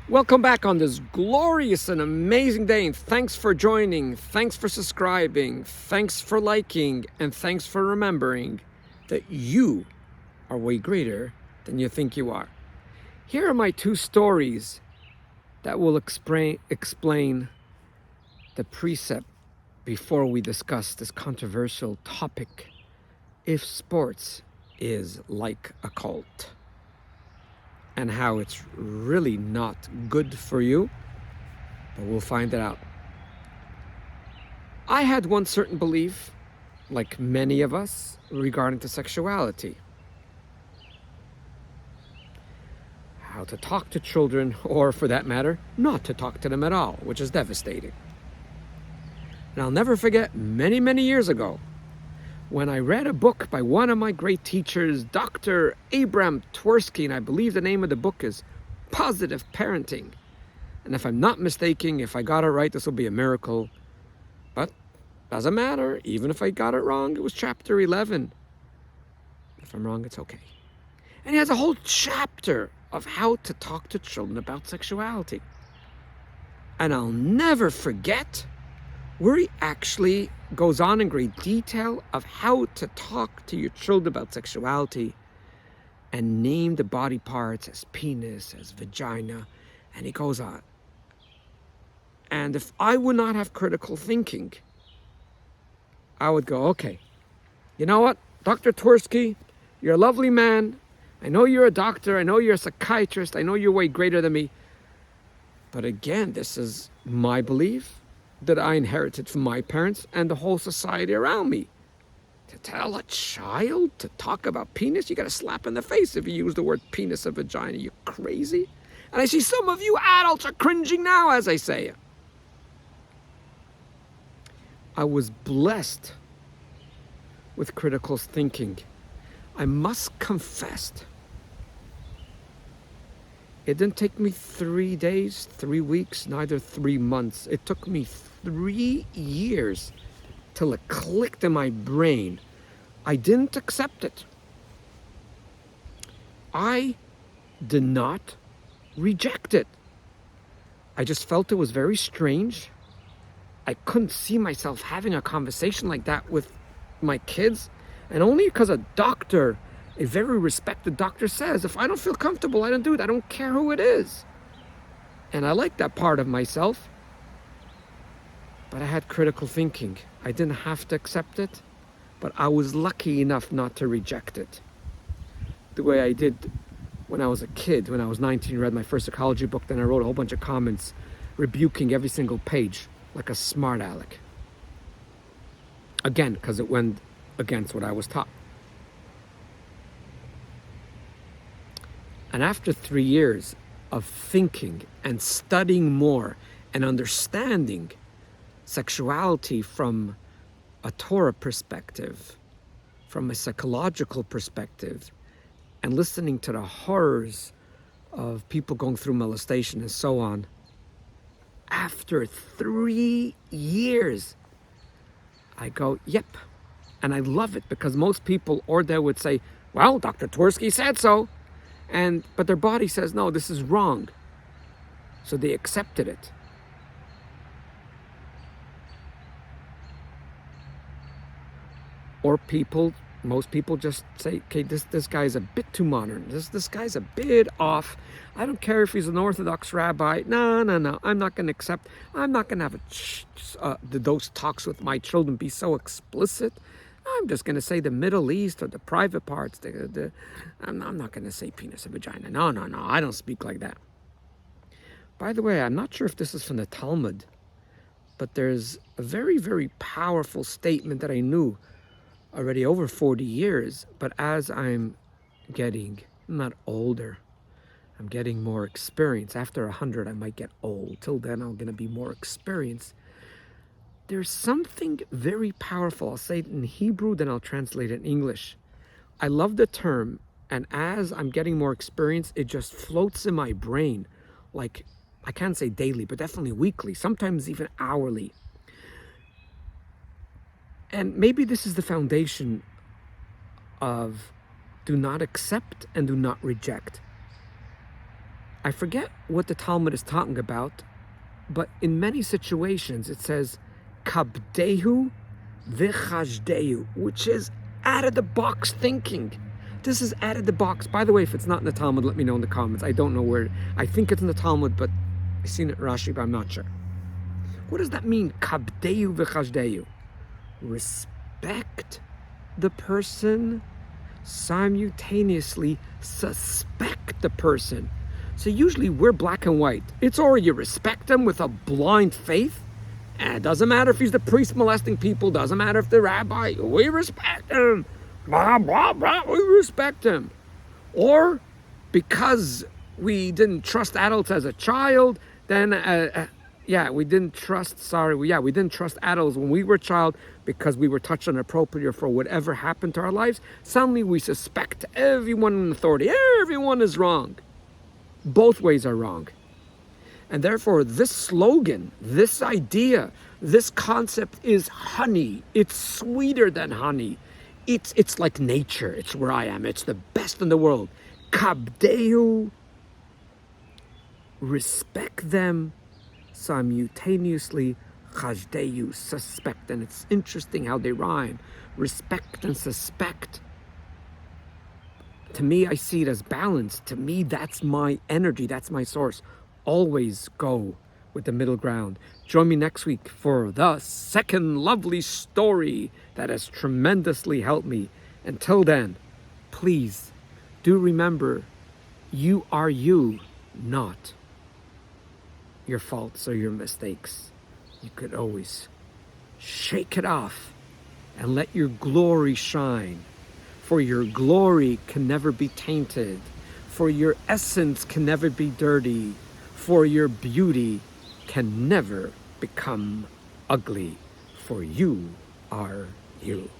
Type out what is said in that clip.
Welcome back on this glorious and amazing day, and thanks for joining, thanks for subscribing, thanks for liking, and thanks for remembering that you are way greater than you think you are. Here are my two stories that will explain the precept before we discuss this controversial topic: if sports is like a cult, and how it's really not good for you, but we'll find it out. I had one certain belief, like many of us, regarding to sexuality. How to talk to children, or for that matter, not to talk to them at all, which is devastating. And I'll never forget many, many years ago, when I read a book by one of my great teachers, Dr. Abram Tversky, and I believe the name of the book is Positive Parenting. And if I'm not mistaken, if I got it right, this will be a miracle. But doesn't matter. Even if I got it wrong, it was chapter 11. If I'm wrong, it's okay. And he has a whole chapter of how to talk to children about sexuality. And I'll never forget where he actually goes on in great detail of how to talk to your children about sexuality and name the body parts as penis, as vagina, and he goes on. And if I would not have critical thinking, I would go, okay, you know what, Dr. Tversky, you're a lovely man. I know you're a doctor. I know you're a psychiatrist. I know you're way greater than me. But again, this is my belief that I inherited from my parents and the whole society around me. To tell a child to talk about penis, you got a slap in the face if you use the word penis or vagina. You crazy? And I see some of you adults are cringing now as I say it. I was blessed with critical thinking. I must confess, it didn't take me 3 days, 3 weeks, neither 3 months. It took me 3 years till it clicked in my brain. I didn't accept it. I did not reject it. I just felt it was very strange. I couldn't see myself having a conversation like that with my kids. And only because a doctor, a very respected doctor, says, if I don't feel comfortable, I don't do it. I don't care who it is. And I like that part of myself. But I had critical thinking. I didn't have to accept it, but I was lucky enough not to reject it. The way I did when I was a kid, when I was 19, read my first psychology book, then I wrote a whole bunch of comments rebuking every single page like a smart aleck. Again, because it went against what I was taught. And after 3 years of thinking and studying more and understanding sexuality from a Torah perspective, from a psychological perspective, and listening to the horrors of people going through molestation and so on, after 3 years, I go, yep. And I love it, because most people, or they would say, well, Dr. Tversky said so. But their body says, no, this is wrong. So they accepted it. Or most people just say, okay, this guy's a bit too modern. This guy's a bit off. I don't care if he's an Orthodox rabbi. No. I'm not going to accept. I'm not going to have those talks with my children be so explicit. I'm just going to say the Middle East or the private parts. I'm not going to say penis and vagina. No. I don't speak like that. By the way, I'm not sure if this is from the Talmud, but there's a very, very powerful statement that I knew already over 40 years. But as I'm getting, not older, I'm getting more experience. After 100, I might get old. Till then, I'm going to be more experienced. There's something very powerful. I'll say it in Hebrew, then I'll translate it in English. I love the term, and as I'm getting more experience, it just floats in my brain, like, I can't say daily, but definitely weekly, sometimes even hourly. And maybe this is the foundation of do not accept and do not reject. I forget what the Talmud is talking about, but in many situations it says kabdehu v'chajdehu, which is out-of-the-box thinking. This is out-of-the-box. By the way, if it's not in the Talmud, let me know in the comments. I don't know where. I think it's in the Talmud, but I've seen it in Rashi, but I'm not sure. What does that mean? Kabdehu v'chajdehu. Respect the person, simultaneously suspect the person. So usually we're black and white. It's or you respect him with a blind faith, and it doesn't matter if he's the priest molesting people, doesn't matter if the rabbi, we respect him. Blah, blah, blah, we respect him. Or because we didn't trust adults as a child, then we didn't trust adults when we were a child because we were touched inappropriately or for whatever happened to our lives. Suddenly we suspect everyone in authority. Everyone is wrong. Both ways are wrong. And therefore, this slogan, this idea, this concept is honey. It's sweeter than honey. It's like nature. It's where I am. It's the best in the world. Kabdehu, respect them, simultaneously chajdehu, suspect. And it's interesting how they rhyme. Respect and suspect. To me, I see it as balance. To me, that's my energy. That's my source. Always go with the middle ground. Join me next week for the second lovely story that has tremendously helped me. Until then, please do remember, you are you, not your faults or your mistakes. You could always shake it off and let your glory shine. For your glory can never be tainted. For your essence can never be dirty. For your beauty can never become ugly. For you are you.